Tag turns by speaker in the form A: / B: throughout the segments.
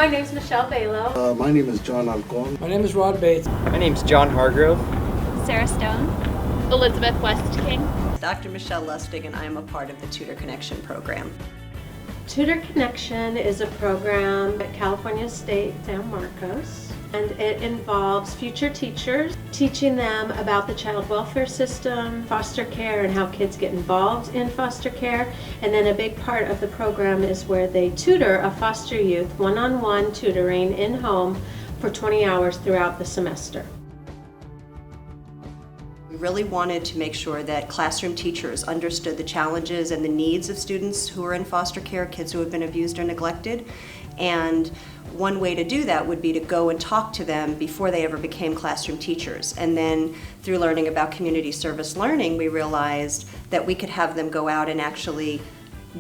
A: My name's Michelle Balo.
B: My name is John Alcon.
C: My name is Rod Bates.
D: My name's John Hargrove.
E: Sarah Stone. Elizabeth West King.
F: Dr. Michelle Lustig, and I am a part of the Tutor Connection Program.
A: Tutor Connection is a program at California State San Marcos, and it involves future teachers teaching them about the child welfare system, foster care, and how kids get involved in foster care. And then a big part of the program is where they tutor a foster youth one-on-one tutoring in home for 20 hours throughout the semester.
F: We really wanted to make sure that classroom teachers understood the challenges and the needs of students who are in foster care, kids who have been abused or neglected. And one way to do that would be to go and talk to them before they ever became classroom teachers. And then through learning about community service learning, we realized that we could have them go out and actually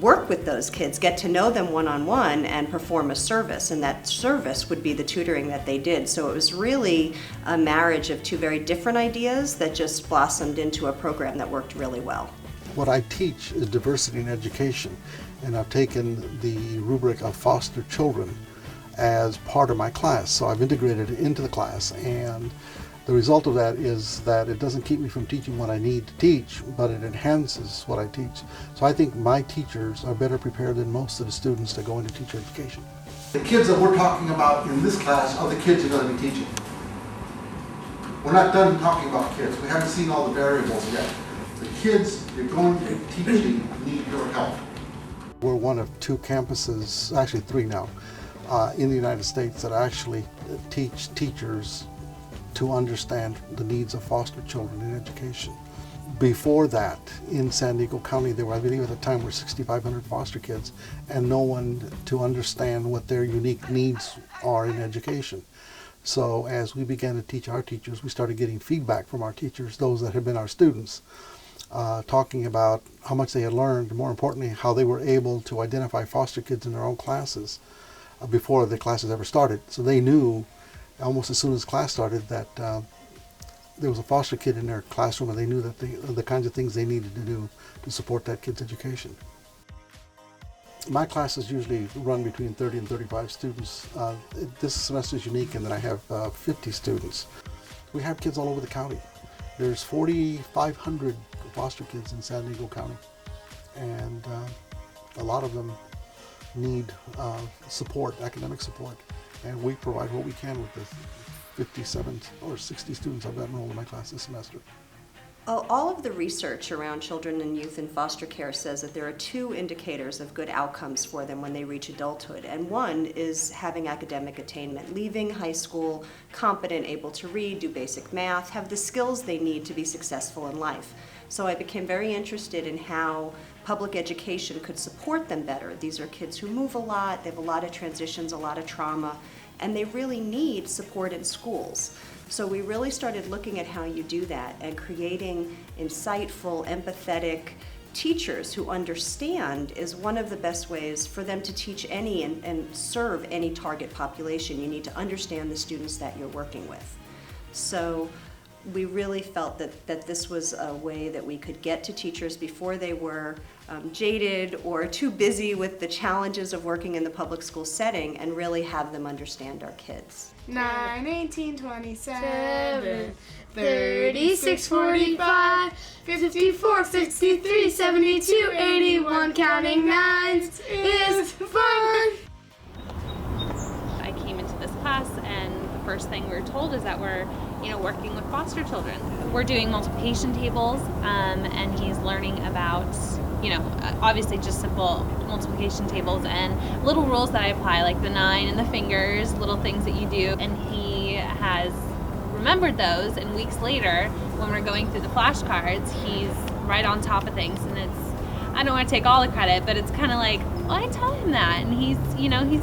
F: work with those kids, get to know them one-on-one, and perform a service, and that service would be the tutoring that they did. So it was really a marriage of two very different ideas that just blossomed into a program that worked really well.
B: What I teach is diversity in education, and I've taken the rubric of foster children as part of my class. So I've integrated it into the class, and the result of that is that it doesn't keep me from teaching what I need to teach, but it enhances what I teach. So I think my teachers are better prepared than most of the students that go into teacher education.
G: The kids that we're talking about in this class are the kids you're going to be teaching. We're not done talking about kids. We haven't seen all the variables yet. The kids you're going to be teaching need your help.
B: We're one of two campuses, actually three now, in the United States that actually teach teachers to understand the needs of foster children in education. Before that, in San Diego County, there were, I believe at the time, were 6,500 foster kids, and no one to understand what their unique needs are in education. So as we began to teach our teachers, we started getting feedback from our teachers, those that had been our students, talking about how much they had learned, more importantly, how they were able to identify foster kids in their own classes before the classes ever started. So they knew almost as soon as class started that there was a foster kid in their classroom, and they knew that the kinds of things they needed to do to support that kid's education. My classes usually run between 30 and 35 students. This semester is unique in that I have 50 students. We have kids all over the county. There's 4,500 foster kids in San Diego County, and a lot of them need support, academic support. And we provide what we can with the 57 or 60 students I've got enrolled in my class this semester.
F: All of the research around children and youth in foster care says that there are two indicators of good outcomes for them when they reach adulthood. And one is having academic attainment, leaving high school competent, able to read, do basic math, have the skills they need to be successful in life. So I became very interested in how public education could support them better. These are kids who move a lot, they have a lot of transitions, a lot of trauma, and they really need support in schools. So we really started looking at how you do that and creating insightful, empathetic teachers who understand is one of the best ways for them to teach any and serve any target population. You need to understand the students that you're working with. So we really felt that this was a way that we could get to teachers before they were jaded or too busy with the challenges of working in the public school setting, and really have them understand our kids.
H: 9, 18, 27, 36, 45, 54, 63, 72, 81, counting nines is fun!
E: I came into this class, and the first thing we were told is that we're working with foster children. We're doing multiplication tables, and he's learning about, obviously just simple multiplication tables and little rules that I apply, like the 9 and the fingers, little things that you do. And he has remembered those, and weeks later, when we're going through the flashcards, he's right on top of things. And I don't want to take all the credit, but it's kind of like, well, I taught him that, and he's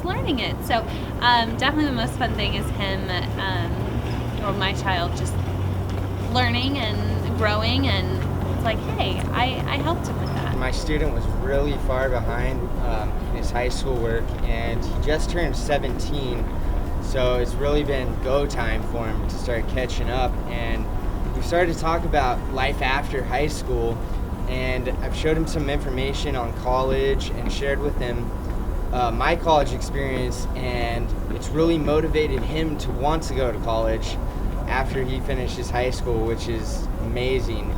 E: learning it. So definitely the most fun thing is him, or my child, just learning and growing, and it's like, hey, I helped him with that.
D: My student was really far behind in his high school work, and he just turned 17, so it's really been go time for him to start catching up. And we started to talk about life after high school, and I've showed him some information on college and shared with him my college experience, and it's really motivated him to want to go to college after he finishes high school, which is amazing.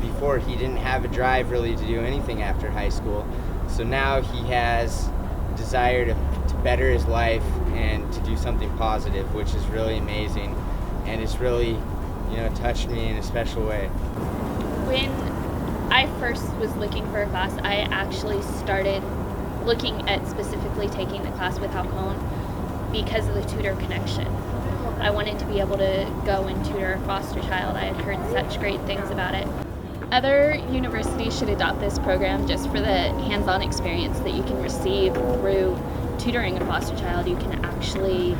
D: Before, he didn't have a drive really to do anything after high school, so now he has a desire to better his life and to do something positive, which is really amazing, and it's really, touched me in a special way.
C: When I first was looking for a class, I actually started looking at specifically taking the class with Halcone because of the Tutor Connection. I wanted to be able to go and tutor a foster child. I had heard such great things about it. Other universities should adopt this program just for the hands-on experience that you can receive through tutoring a foster child. You can actually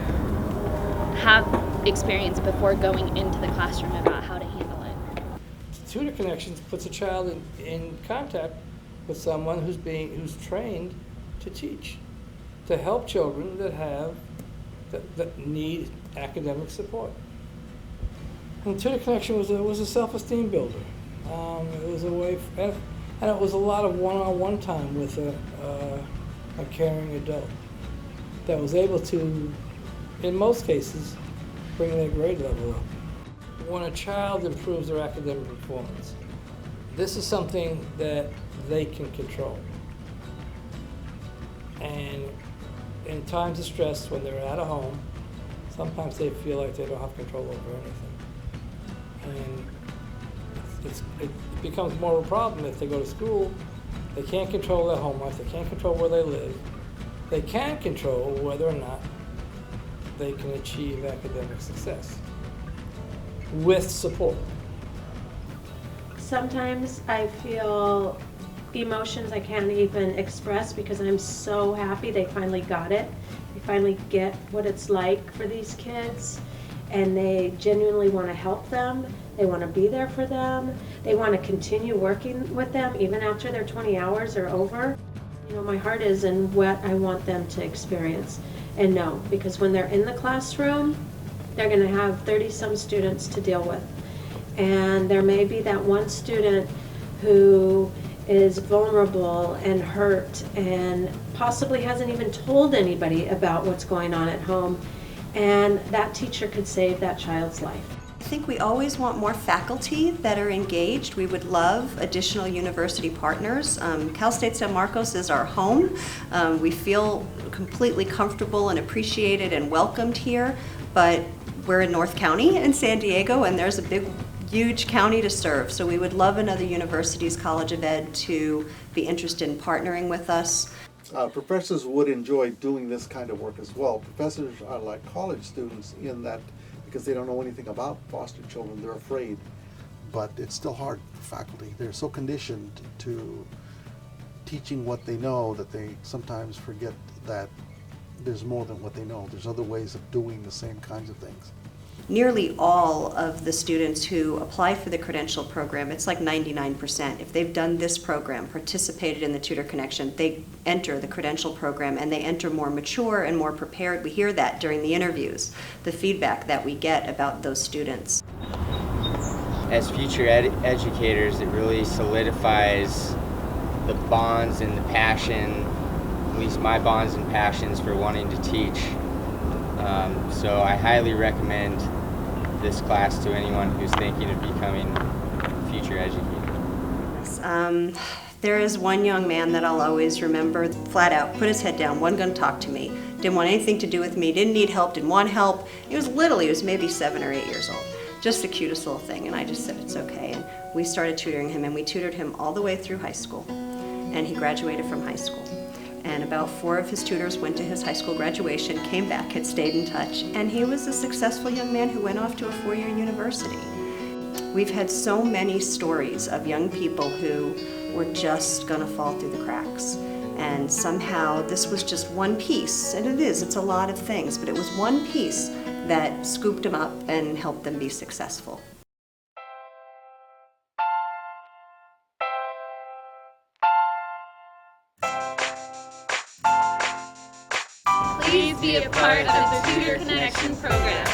C: have experience before going into the classroom about how to handle it.
I: Tutor Connections puts a child in contact with someone who's trained to teach, to help children that need academic support. And Tutor Connection was a self-esteem builder. It was a way, and it was a lot of one-on-one time with a caring adult that was able to, in most cases, bring their grade level up. When a child improves their academic performance, this is something that they can control. And in times of stress, when they're at home, sometimes they feel like they don't have control over anything. And it becomes more of a problem if they go to school. They can't control their home life, they can't control where they live. They can control whether or not they can achieve academic success with support.
A: Sometimes I feel emotions I can't even express because I'm so happy they finally got it. They finally get what it's like for these kids, and they genuinely want to help them. They want to be there for them. They want to continue working with them even after their 20 hours are over. My heart is in what I want them to experience and know, because when they're in the classroom, they're going to have 30-some students to deal with. And there may be that one student who is vulnerable and hurt and possibly hasn't even told anybody about what's going on at home, and that teacher could save that child's life.
F: I think we always want more faculty that are engaged. We would love additional university partners. Cal State San Marcos is our home. We feel completely comfortable and appreciated and welcomed here, but we're in North County in San Diego, and there's a huge county to serve. So we would love another university's College of Ed to be interested in partnering with us.
B: Professors would enjoy doing this kind of work as well. Professors are like college students in that because they don't know anything about foster children, they're afraid. But it's still hard for faculty. They're so conditioned to teaching what they know that they sometimes forget that there's more than what they know. There's other ways of doing the same kinds of things.
F: Nearly all of the students who apply for the credential program, it's like 99%. If they've done this program, participated in the Tutor Connection, they enter the credential program and they enter more mature and more prepared. We hear that during the interviews, the feedback that we get about those students.
D: As future educators, it really solidifies the bonds and the passion, at least my bonds and passions for wanting to teach. So I highly recommend this class to anyone who's thinking of becoming a future educator.
F: There is one young man that I'll always remember, flat out, put his head down, wasn't going to talk to me, didn't want anything to do with me, didn't need help, didn't want help. He was maybe 7 or 8 years old. Just the cutest little thing, and I just said it's okay. And we started tutoring him, and we tutored him all the way through high school. And he graduated from high school. And about 4 of his tutors went to his high school graduation, came back, had stayed in touch, and he was a successful young man who went off to a 4-year university. We've had so many stories of young people who were just gonna fall through the cracks. And somehow this was just one piece, and it's a lot of things, but it was one piece that scooped them up and helped them be successful.
C: Please be a part of the Tutor Connection Program.